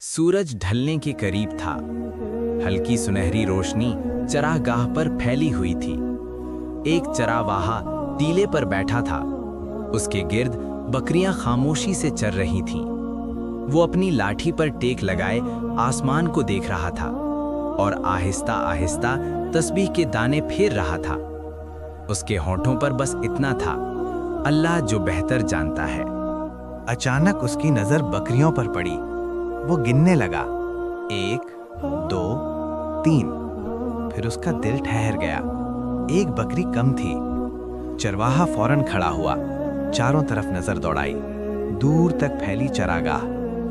सूरज ढलने के करीब था। हल्की सुनहरी रोशनी चरागाह पर फैली हुई थी। एक चरावाहा टीले पर बैठा था। उसके गिर्द बकरियां खामोशी से चर रही थीं। वो अपनी लाठी पर टेक लगाए आसमान को देख रहा था और आहिस्ता आहिस्ता तस्बीह के दाने फेर रहा था। उसके होठों पर बस इतना था, अल्लाह जो बेहतर जानता है। अचानक उसकी नजर बकरियों पर पड़ी। वो गिनने लगा, 1, 2, 3। फिर उसका दिल ठहर गया। एक बकरी कम थी। चरवाहा फौरन खड़ा हुआ, चारों तरफ नजर दौड़ाई। दूर तक फैली चरागाह,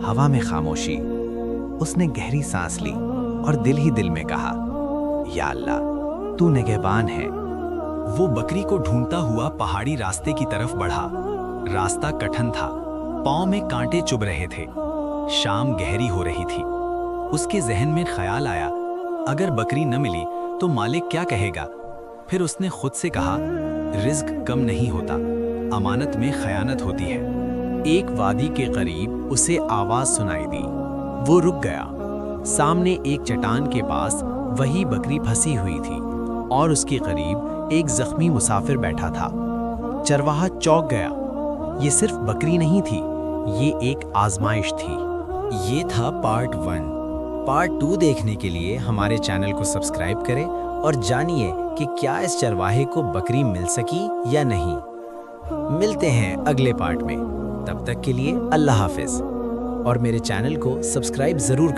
हवा में खामोशी। उसने गहरी सांस ली और दिल ही दिल में कहा, या अल्लाह, तू निगहबान है। वो बकरी को ढूंढता हुआ पहाड़ी रास्ते की तरफ बढ़ा। रास्ता कठिन था, पांव में कांटे चुभ रहे थे। शाम गहरी हो रही थी। उसके जहन में ख्याल आया, अगर बकरी न मिली तो मालिक क्या कहेगा। फिर उसने खुद से कहा, रिज्क कम नहीं होता, अमानत में खयानत होती है। एक वादी के करीब उसे आवाज सुनाई दी। वो रुक गया। सामने एक चट्टान के पास वही बकरी फंसी हुई थी और उसके करीब एक जख्मी मुसाफिर बैठा था। चरवाहा चौंक गया। ये सिर्फ बकरी नहीं थी, ये एक आजमाइश थी। ये था पार्ट 1। पार्ट 2 देखने के लिए हमारे चैनल को सब्सक्राइब करें और जानिए कि क्या इस चरवाहे को बकरी मिल सकी या नहीं। मिलते हैं अगले पार्ट में। तब तक के लिए अल्लाह हाफिज और मेरे चैनल को सब्सक्राइब जरूर करें।